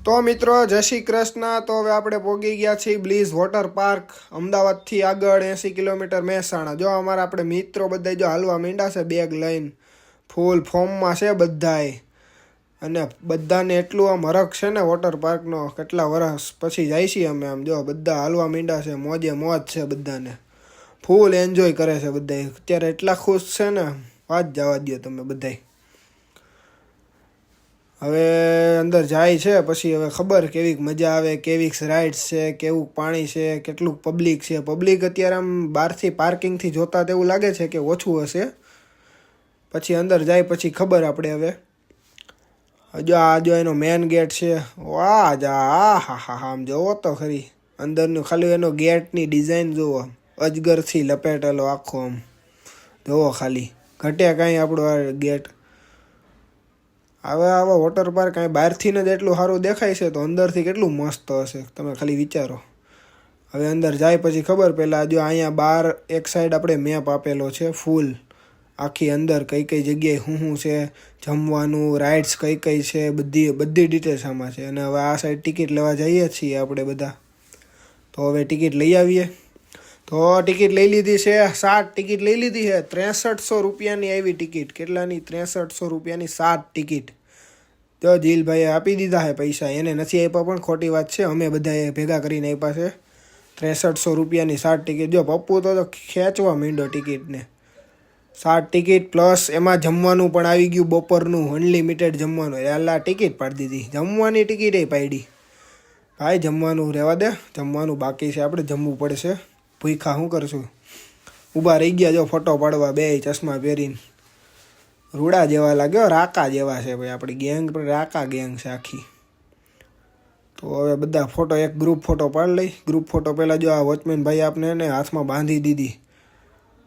તો મિત્રો જય શ્રી કૃષ્ણ. તો હવે આપણે પહોંચી ગયા છીએ બ્લીઝ વોટર પાર્ક, અમદાવાદથી આગળ 80 કિલોમીટર મહેસાણા. જો અમારા આપણે મિત્રો બધા જો હાલવા માંડ્યા છે બેગ લઈને, ફૂલ ફોર્મમાં છે બધાય. અને બધાને એટલું આમ હરખ છે ને વોટર પાર્કનો, કેટલા વર્ષ પછી જાય છીએ અમે. આમ જો બધા હાલવા માંડ્યા છે, મોજે મોજ છે બધાને, ફૂલ એન્જોય કરે છે બધા. અત્યારે એટલા ખુશ છે ને વાત જવા દો તમે બધાય. હવે અંદર જાય છે પછી હવે ખબર કેવીક મજા આવે, કેવીક રાઇડ્સ છે, કેવું પાણી છે, કેટલું પબ્લિક છે. પબ્લિક અત્યારે આમ બહારથી પાર્કિંગથી જોતા તેવું લાગે છે કે ઓછું હશે, પછી અંદર જાય પછી ખબર આપણે. હવે જો એનો મેન ગેટ છે. વાહ જા, હા હા આમ જોવો તો ખરી અંદરનું, ખાલી એનો ગેટની ડિઝાઇન જુઓ, અજગરથી લપેટેલો આખો. આમ જોવો ખાલી, ઘટે કાંઈ આપણો આ ગેટ. હવે આવા વોટર પાર્ક કાંઈ બહારથી જ એટલું સારું દેખાય છે, તો અંદરથી કેટલું મસ્ત હશે તમે ખાલી વિચારો. હવે અંદર જાય પછી ખબર. પહેલાં જો અહીંયા બહાર એક સાઈડ આપણે મેપ આપેલો છે ફૂલ, આખી અંદર કઈ કઈ જગ્યાએ શું છે, જમવાનું, રાઇડ્સ કઈ કઈ છે, બધી ડિટેલ્સ આમાં છે. અને હવે આ સાઈડ ટિકિટ લેવા જઈએ છીએ આપણે બધા. તો હવે ટિકિટ લઈ આવીએ. તો ટિકિટ લઈ લીધી છે, 7 ટિકિટ લઈ લીધી છે. 6300 રૂપિયાની આવી ટિકિટ. કેટલાની? 6300 રૂપિયાની 7 ટિકિટ. તો જીલભાઈએ આપી દીધા છે પૈસા, એને નથી આપ્યા પણ ખોટી વાત છે, અમે બધાએ ભેગા કરીને આપ્યા છે. 6300 રૂપિયાની 7 ટિકિટ. જો પપ્પુ તો ખેંચવા માંડ્યો ટિકિટને. 7 ટિકિટ પ્લસ એમાં જમવાનું પણ આવી ગયું, બપોરનું અનલિમિટેડ જમવાનું. એલા ટિકિટ પાડી દીધી, જમવાની ટિકિટ એ પાડી. ભાઈ જમવાનું રહેવા દે, જમવાનું બાકી છે, આપણે જમવું પડશે. ભૂખા શું કરશું? ઊભા રહી ગયા જો ફોટો પાડવા, બે ચશ્મા પહેરીને. રૂડા જેવા લાગ્યો, રાકા જેવા છે ભાઈ. આપણી ગેંગ પણ રાકા ગેંગ છે આખી. તો હવે બધા ફોટો, એક ગ્રુપ ફોટો પાડી લઈ. ગ્રુપ ફોટો પહેલાં જો આ વોચમેન ભાઈ આપણે એને હાથમાં બાંધી દીધી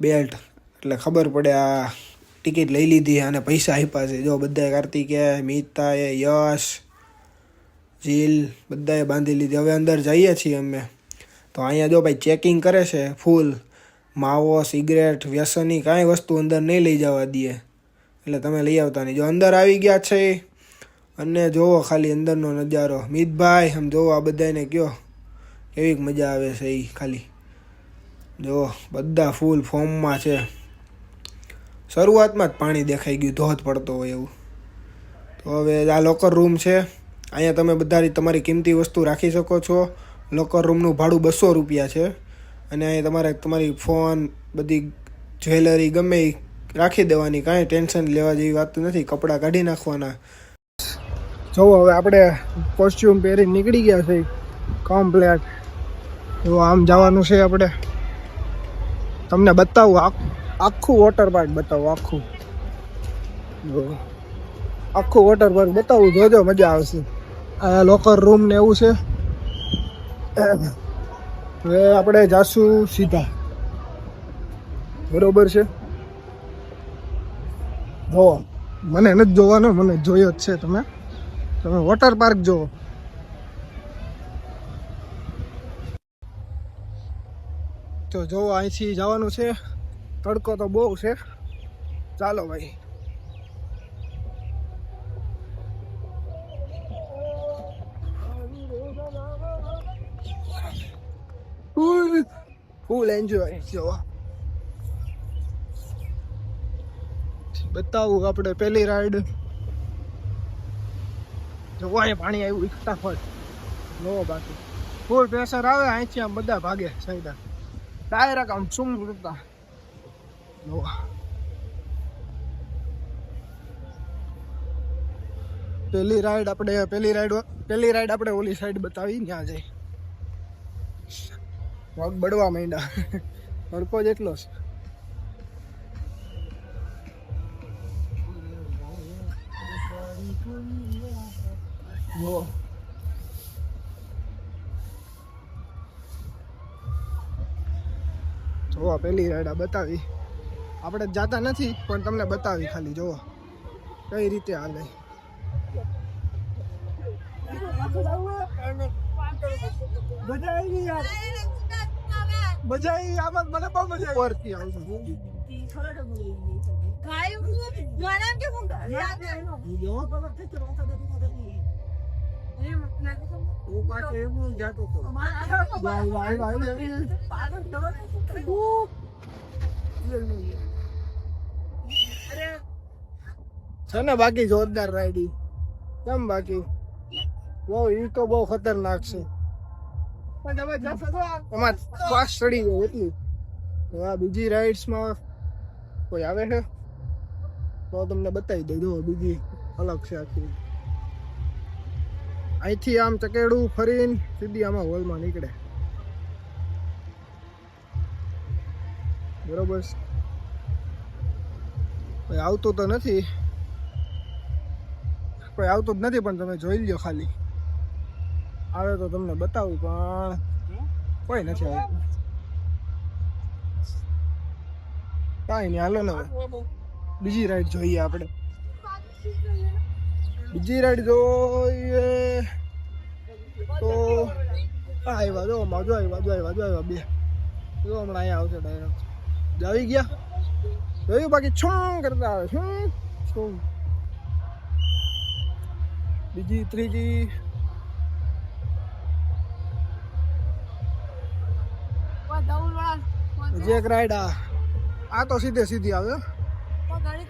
બેલ્ટ, એટલે ખબર પડે આ ટિકિટ લઈ લીધી અને પૈસા આપ્યા છે. જો બધાએ, કાર્તિકે, મિતાએ, યશ, જીલ બધાએ બાંધી લીધી. હવે અંદર જઈએ છીએ અમે. તો અહીંયા જો ભાઈ ચેકિંગ કરે છે ફૂલ. માવો, સિગરેટ, વ્યસની કાંઈ વસ્તુ અંદર નહીં લઈ જવા દે, એટલે તમે લઈ આવતા નહીં. જો અંદર આવી ગયા છે અને જોવો ખાલી અંદરનો નજારો. મિતભાઈ આમ જોવો, આ બધાને કયો કેવીક મજા આવે છે એ ખાલી જો. બધા ફૂલ ફોર્મમાં છે. શરૂઆતમાં જ પાણી દેખાઈ ગયું, ધોધ પડતો હોય એવું. તો હવે આ લોકર રૂમ છે. અહીંયા તમે બધા તમારી કિંમતી વસ્તુ રાખી શકો છો. લોકર રૂમનું ભાડું 200 રૂપિયા છે. અને અહીંયા તમારી ફોન, બધી જ્વેલરી ગમે એ રાખી દેવાની, કાંઈ ટેન્શન લેવા જેવી વાત નથી. કપડાં કાઢી નાખવાના. જોવો હવે આપણે કોસ્ચ્યુમ પહેરી નીકળી ગયા છે કમ્પ્લેટ. તો આમ જવાનું છે આપણે. તમને બતાવું આખું વોટર પાર્ક બતાવું, આખું વોટર પાર્ક બતાવું. જોજો મજા આવશે. આ લોકર રૂમ ને એવું છે. હવે આપણે જાશું સીધા, બરોબર છે. જોવો, મને નથી જોવાનો, મને જોયો જ છે. તમે વોટર પાર્ક જોવો. તો જોવો અહીંથી જવાનું છે. તડકો તો બહુ છે. ચાલો ભાઈ. Full enjoy. જોવો બતાવું આપણે પહેલી રાઈડ. જોવો અહીંયા પાણી આવ્યું ફટાફટ. જોવો બાકી ફૂલ પ્રેશર આવે અહીંથી. આમ બધા ભાગે સાઈડ, ડાયરેક્ટ આમ સુમ કરતા. જોવો પહેલી રાઈડ આપણે ઓલી સાઈડ બતાવી, ત્યાં જઈ પગ બળવા માંડ્યા. તડકો જ એટલો છે. જોવા પહેલી રાઈડ આ બતાવી. આપણે જાતા નથી પણ તમને બતાવી ખાલી. જોવો કઈ રીતે હાલે. બધા આવી યાર. મજા આવી આમાં, મને બહુ મજા આવી. પરથી આવશે છે ને બાકી જોરદાર રાઈડી. કેમ બાકી બહુ ઈ તો બહુ ખતરનાક છે. એમાં શ્વાસ ચડી જાય એટલી. તો આ બીજી રાઇડ્સમાં કોઈ આવે છે તો તમને બતાવી દઉં. જો બીજી અલગ છે આખી. અહીંથી આમ ચકેડું ફરીને સીધી આમાં હોલમાં નીકળે. બરોબર. કોઈ આવતું તો નથી, કોઈ આવતું જ નથી, પણ તમે જોઈ લ્યો ખાલી. આવે તો તમને બતાવું, પણ કોઈ નથી આવતું. કાંઈ નહીં, હાલો ને બીજી રાઈડ જોઈએ આપણે. બીજી રાઈડ જોઈએ તો આવ્યા. જો બાજુ આવ્યા બે. જો હમણાં અહીંયા આવશે ડાયરેક્ટ. આવી ગયા જોયું. બાકી છું કરતા આવે શું. બીજી ત્રીજી હજી એક રાઈડ. આ તો સીધે સીધી આવે,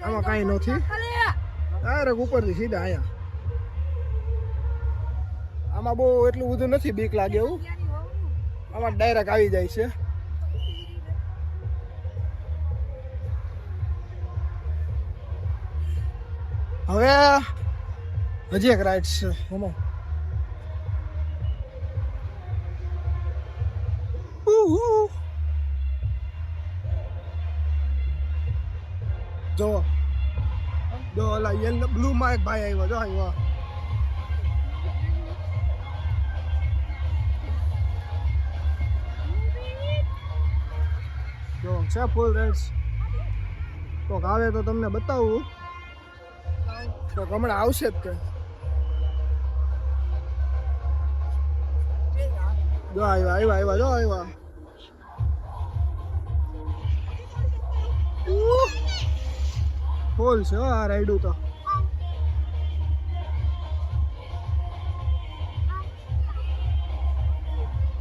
આમાં કાંઈ નથી. ડાયરેક્ટ ઉપરથી સીધા અહીંયા. આમાં બહુ એટલું બધું નથી બીક લાગે એવું. આમાં ડાયરેક્ટ આવી જાય છે. હવે હજી એક રાઈડ છે. જો જો ઓલા યલો બ્લુ માં એક ભાઈ આવ્યો. જો આવ્યો. જો છે ફૂલ રાઈડ્સ. તો આવે તો તમને બતાવું. તો હમણાં આવશે જ તે. જો આવ્યા. જો આવ્યા. ફૂલ છે આ રાઈડું તો.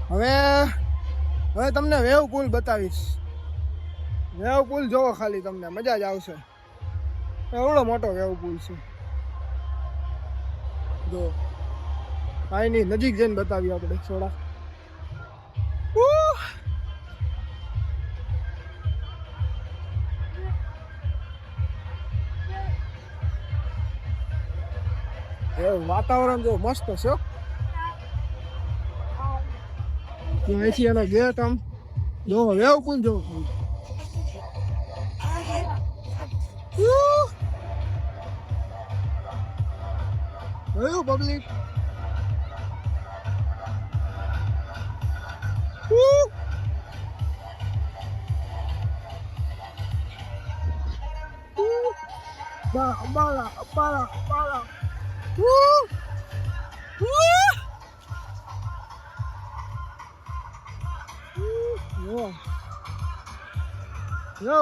હવે તમને વેવ પુલ બતાવીશ. વેવ પુલ જોવો ખાલી, તમને મજા જ આવશે. એવડો મોટો વેવ પુલ છે. જો કાંઈ નહીં, નજીક જઈને બતાવીએ આપણે થોડા. વાતાવરણ જો મસ્ત છે. અહીંથી એનો ગેટ આમ જો વેવ પુલ જો. પબ્લિક બાલા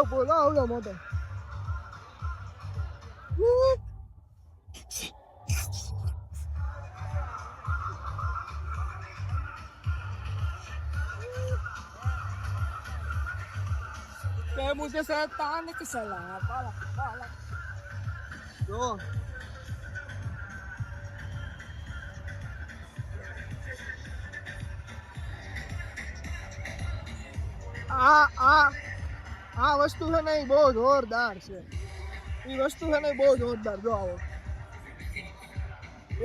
બોલ આવડો મોટો. मुझे शैतान की सलाह पाला जो આ વસ્તુ છે ને બહુ જોરદાર છે. એ વસ્તુ છે ને બહુ જોરદાર. જો આવો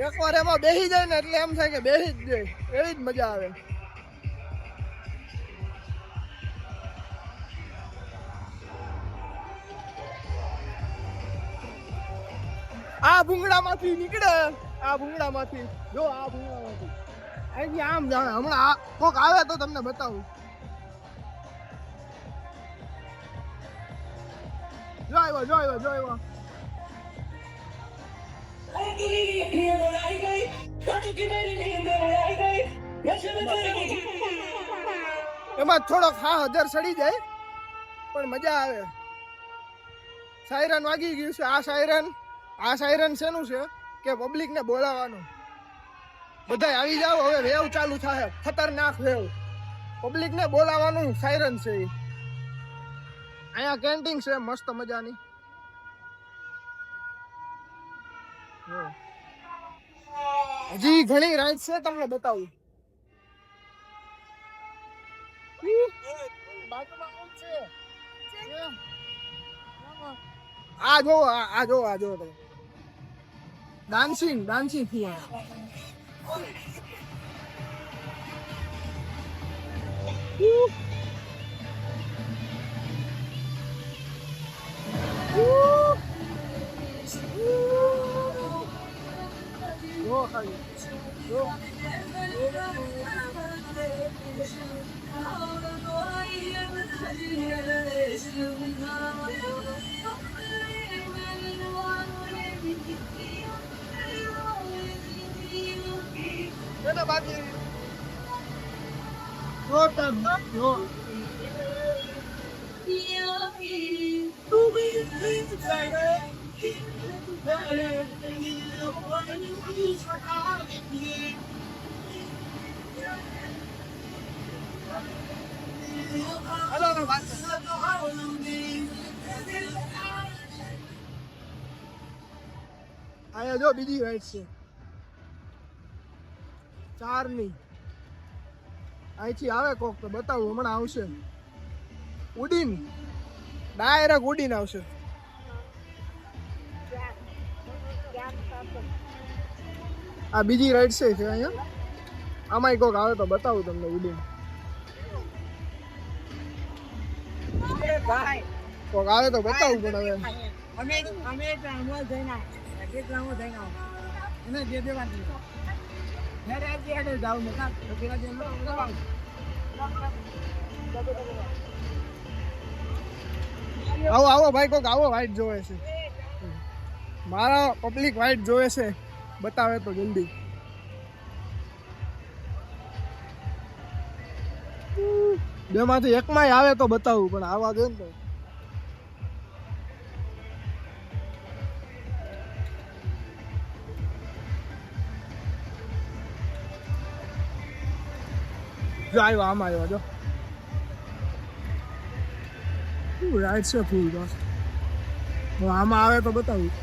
એકવાર એમાં બેસી જાય ને એટલે એમ થાય કે બેસી જ જાય, એવી જ મજા આવે. આ ભૂંગળામાંથી નીકળે. આ ભૂંગળામાંથી જો આ ભૂંગળામાંથી અહીંથી આમ જાણે. હમણાં કોક આવે તો તમને બતાવું. જો આવ્યો. એમાં થોડોક હજર સડી જાય પણ મજા આવે. સાયરન વાગી ગયું છે. આ સાયરન શેનું છે કે પબ્લિક ને બોલાવવાનું. બધા આવી જાવ, હવે વેવ ચાલુ થાય, ખતરનાક વેવ. પબ્લિક ને બોલાવવાનું સાયરન છે. અહીંયા કેન્ટીન છે મસ્ત મજાની. હજી ઘણી રાઈડ છે, તમને બતાવું. આ જો તમે ડાન્સિંગ થી આયા જો બીજી રાઈડ છે 4ની. અહીંથી આવે કોક તો બતાવું, હમણાં આવશે. ઉડીન ડાયરેક્ટ ઉડીને આવશે. આ બીજી રાઈડ છે અહીંયા. આમાંય કોક આવે તો બતાવું તમને ઉડીન. કોક આવે તો બતાવું પણ હવે આવો ભાઈ, કોક આવો વાઇટ જોવે છે. મારા પબ્લિક વાઇટ જોવે છે, બતાવે તો જલ્દી. બેમાંથી એકમાંય આવે તો બતાવું, પણ આવા દે ને તો. જો આવ્યો, આમાં આવ્યો જો. રાઈટ છે ફૂલ બસ. આમાં આવે તો બતાવું.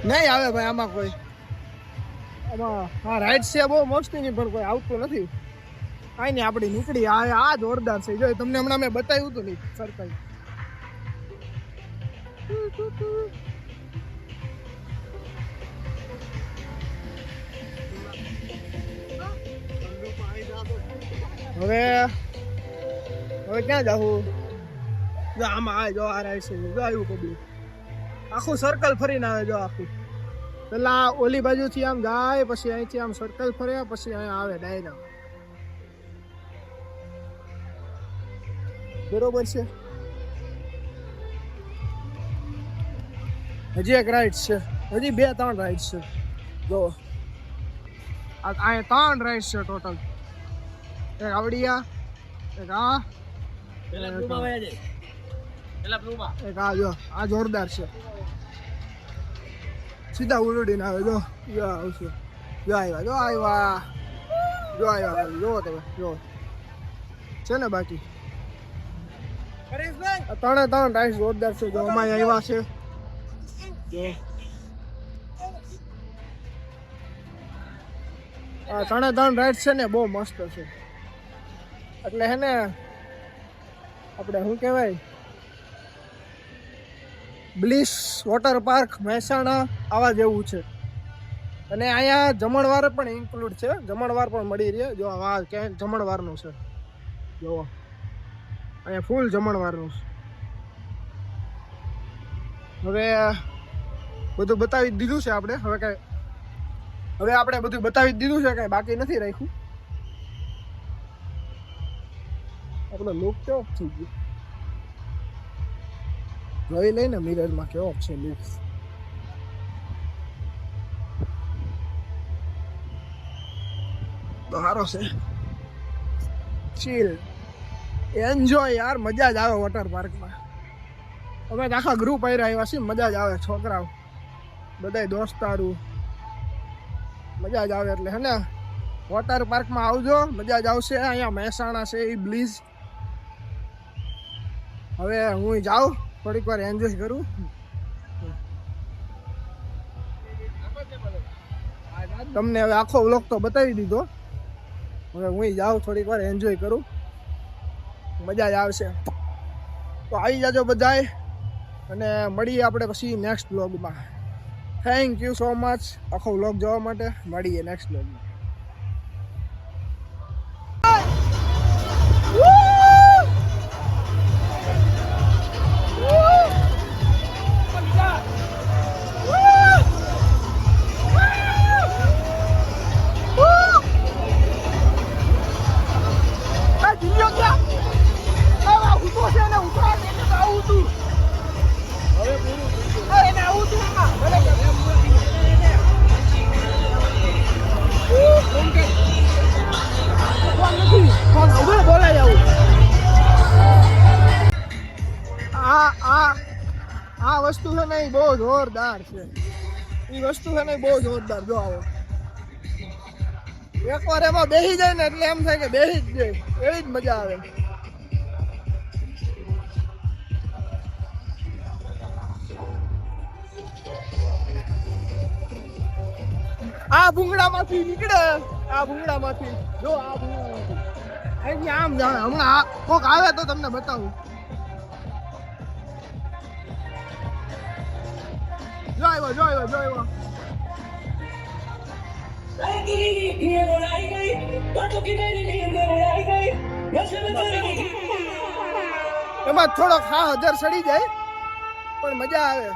નહીં આવે ભાઈ આમાં કોઈ. આમાં હા રાઈટ છે બહુ મસ્તી ની, પણ કોઈ આવતું નથી. કાંઈ નહીં, આપણી નીકળી. આ જોરદાર છે. જો તમને હમણાં મેં બતાવ્યું હતું નહીં સર્કલ. હવે ક્યાં જાવું? જો આમાં આવે, જો આ રાઈડ છે. જો આવ્યું પબ્લિક, આખું સર્કલ ફરીને આવે. જો આખું પેલા ઓલી બાજુથી આમ જાય, પછી અહીંથી આમ સર્કલ ફરે, પછી અહીંયા આવે ડાયરેક્ટ. બરોબર છે. હજી એક રાઈડ છે, હજી 2-3 રાઈડ છે. જો અહીંયા 3 રાઈડ છે ટોટલ. એક આવડિયા, એક આ, એક આ. જો આ જોરદાર છે. સીધા ઉડીને આવે. જો આવશે. જો આવ્યા, જો આવ્યા. જો તમે જો છે ને. બાકી 3 રાઈડ જોરદાર છે. જો અમારે આવ્યા છે. આ 3 રાઈડ છે ને, બહુ મસ્ત છે. એટલે હે ને આપણે શું કહેવાય, બ્લિસ વોટર પાર્ક મહેસાણા આવા જેવું છે. અને અહીંયા જમણવાર પણ ઇન્ક્લુડ છે. જમણવાર પણ મળી રહે. જો આ ક્યાંક જમણવારનું છે. જો અહીંયા ફૂલ જમણવારનું છે. હવે બધું બતાવી દીધું છે આપણે. હવે આપણે બધું બતાવી દીધું છે, કાંઈ બાકી નથી રાખ્યું. આપણો લુક કેવો થઈ ગયો જોઈ લઈને મિરરમાં કેવો છે લુક. તો સારો છે, ચીલ એન્જોય યાર, મજા જ આવે વોટર પાર્કમાં. અમે તો આખા ગ્રુપ આવ્યા છીએ, મજા જ આવે, છોકરાઓ બધાય દોસ્તારું, મજા જ આવે. એટલે હે ને વોટર પાર્કમાં આવજો, મજા જ આવશે. અહીંયા મહેસાણા છે એ બ્લીઝ. હવે હું જાઉં થોડીક વાર એન્જોય કરું. તમને હવે આખો વ્લોગ તો બતાવી દીધો, હવે હું જાઉં થોડીક વાર એન્જોય કરું, મજા જ આવશે. તો આવી જાજો બધાય, અને મળીએ આપણે પછી નેક્સ્ટ વ્લોગમાં. થેન્ક યુ સો મચ આખો વ્લોગ જોવા માટે. મળીએ નેક્સ્ટ વ્લોગમાં. આ વસ્તુ છે ને બહુ જોરદાર છે. એ વસ્તુ છે ને બહુ જોરદાર. જો આવો એકવાર એમાં બેસી જાય ને એટલે એમ થાય કે બેસી જ જાય, એવી જ મજા આવે. આ ભૂંગળામાંથી નીકળે, આ ભૂંગળામાંથી જો, આ ભૂંગળામાંથી અહીંથી આમ જાણે. હમણાં કોક આવે તો તમને બતાવું. જો આવ્યો, જો આવ્યો, જો આવ્યો. એમાં થોડોક હાજર સડી જાય પણ મજા આવે.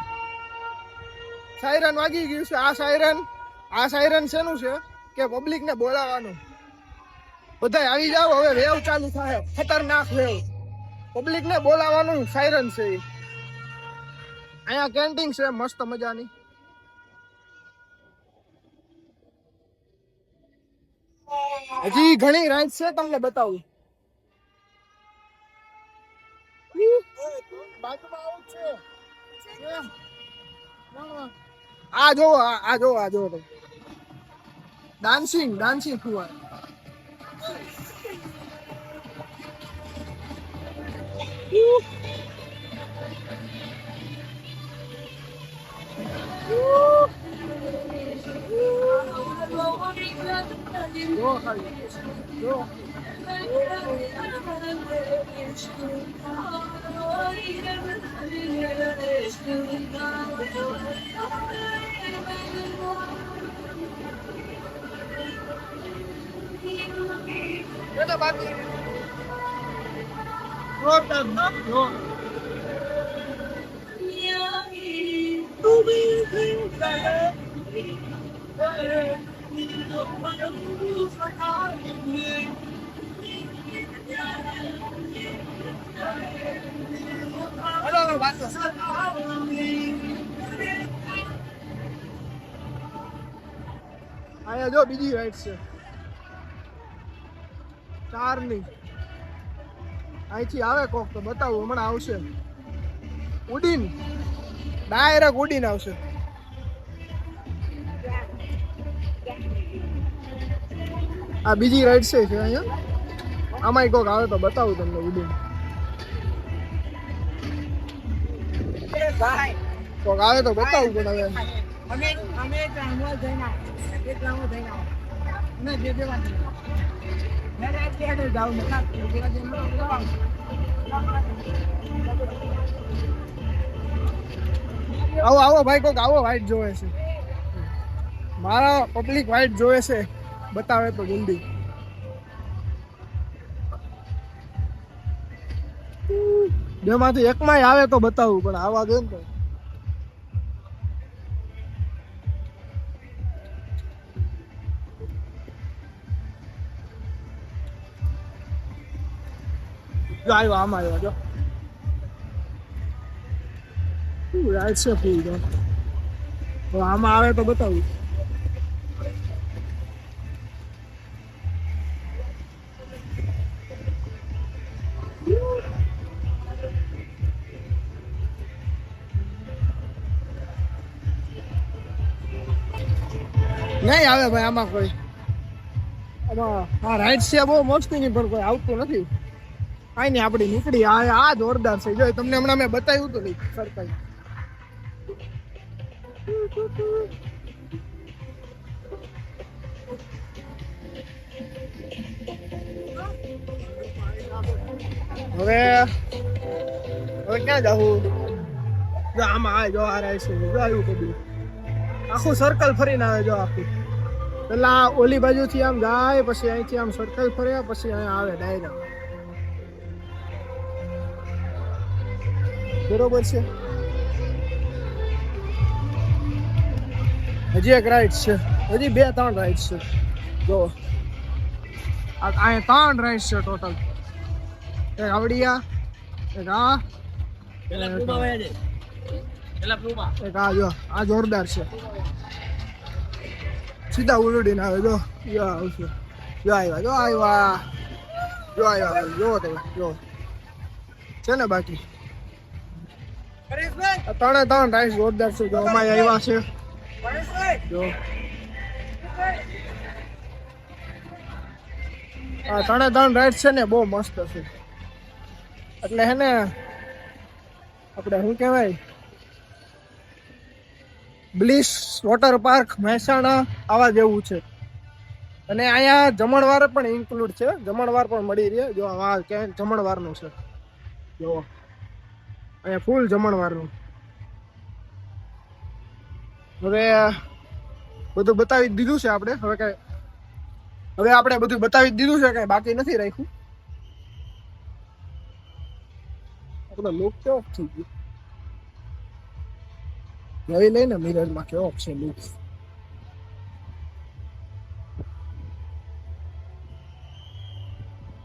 સાયરન વાગી ગયું છે. આ સાયરન શેનું છે કે પબ્લિક ને બોલાવવાનું. બધા આવી જાવ, હવે વેવ ચાલુ થાય, ખતરનાક વેવ. પબ્લિક ને બોલાવવાનું સાયરન છે. અહીંયા કેન્ટીન છે મસ્ત મજાની. હજી ઘણી રાઈડ છે, તમને બતાવું. આ જોવો, આ જોવો, આ જોવો. ડાન્સિંગ ફુવાર. અહીંયા જો બીજી રાઈડ છે 4ની. અહીંથી આવે કોક તો બતાવું, હમણાં આવશે. ઉડીન ડાયરેક્ટ ઉડીન આવશે. આ બીજી રાઈડ છે અહીંયા. આમાંય કોક આવે તો બતાવું તમને ઉડીન. કોક આવે તો બતાવું પણ હવે આવો આવો ભાઈ, કોક આવો. વાઇટ જોવે છે મારા પબ્લિક, વાઇટ જોવે છે, બતાવે તો જલ્દી. બેમાંથી એકમાંય આવે તો બતાવું, પણ આવા દે ને તો. જો આવ્યો આમાં આવ્યો જો રાઈટ છે ફૂલ જો હવે આમાં આવે તો બતાવું નહીં આવે ભાઈ આમાં કોઈ આમાં હા રાઈટ છે બહુ મસ્તી નહીં પણ કોઈ આવતું નથી કાંઈ નહીં આપણી નીકળી આ જોરદાર છે જો તમને હમણાં મેં બતાવ્યું હતું નહીં સરકારી હવે ક્યાં જાવું જો આમાં આવે જો આ રાઈટ છે જો આવ્યું બધું આખું સર્કલ ફરીને આવે જો આખું પેલા ઓલી બાજુથી આમ જાય પછી અહીંથી આમ સર્કલ ફર્યા પછી અહીંયા આવે ડાયરેક્ટ બરોબર છે હજી એક રાઈડ છે હજી 2-3 રાઈડ છે જો અહીંયા 3 રાઈડ છે ટોટલ એક આવડિયા એક આ જો આ જોરદાર છે સીધા ઉલડીને આવે જો આવશે જો આવ્યા જો તમે જો છે ને બાકી 3 રાઈડ જોરદાર છે જો અમાય આવ્યા છે જો આ 3 રાઈડ છે ને બહુ મસ્ત છે એટલે હે ને આપણે શું કહેવાય બ્લિસ વોટર પાર્ક મહેસાણા આવા જેવું છે અને અહીંયા જમણવાર પણ ઇન્ક્લુડ છે જમણવાર પણ મળી રહે જો આ ક્યાં જમણવારનું છે જો અહીંયા ફૂલ જમણવારનું હવે બધું બતાવી દીધું છે આપણે હવે આપણે બધું બતાવી દીધું છે કઈ બાકી નથી રાખ્યું આપણો લુક કેવો થઈ ગયો જોઈ લઈને મિરરમાં કેવો છે લુક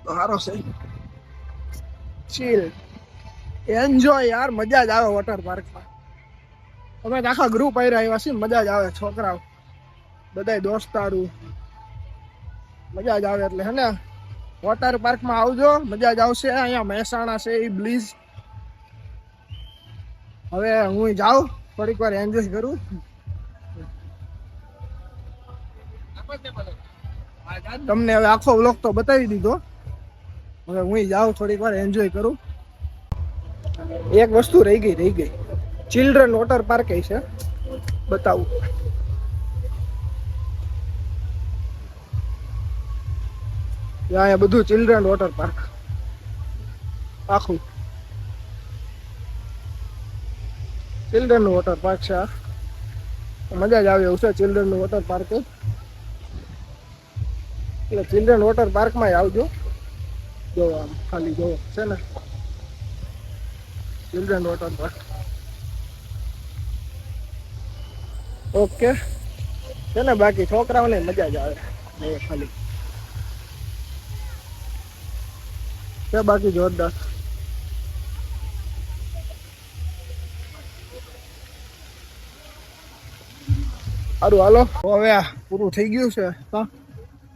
સારો છે ચીલ એન્જોય યાર મજા જ આવે વોટર પાર્કમાં અમે આખા ગ્રુપ આવી રહ્યા છીએ મજા જ આવે છોકરાઓ બધાય દોસ્તારું મજા જ આવે એટલે હે ને વોટર પાર્કમાં આવજો મજા જ આવશે અહીંયા મહેસાણા છે એ બ્લીઝ હવે હું જાઉં થોડીક વાર એન્જોય કરું તમને હવે આખો વ્લોગ તો બતાવી દીધો હવે હું જાઉં થોડીક વાર એન્જોય કરું એક વસ્તુ રહી ગઈ ચિલ્ડ્રન વોટર પાર્ક છે બતાવું અહીંયા બધું ચિલ્ડ્રન વોટર પાર્ક આખું ચિલ્ડ્રન નું વોટર પાર્ક છે મજા જ આવે એવું છે ચિલ્ડ્રન નું વોટર પાર્ક એટલે ચિલ્ડ્રન વોટર પાર્કમાં આવજો જો આમ ખાલી જોવો છે ને ચિલ્ડ્રન વોટર પાર્ક ઓકે છે ને બાકી છોકરાઓને મજા જ આવે ખાલી છે બાકી જોરદાર સારું હાલો હવે આ પૂરું થઈ ગયું છે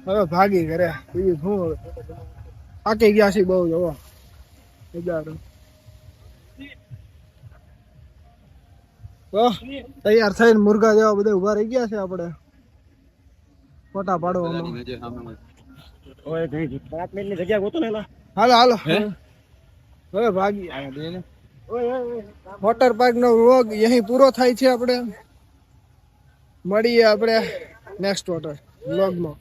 હવે ભાગી ઘરે બીજું શું હવે થાકી ગયા છે બહુ જોવો મજા તો તૈયાર થઈને મુર્ગા જેવા બધા ઉભા રહી ગયા છે આપણે ફોટા પાડવામાં હાલો હવે ભાગી વોટર પાર્ક નો વ્લોગ અહીં પૂરો થાય છે આપણે મળીએ આપણે નેક્સ્ટ વોટર વ્લોગમાં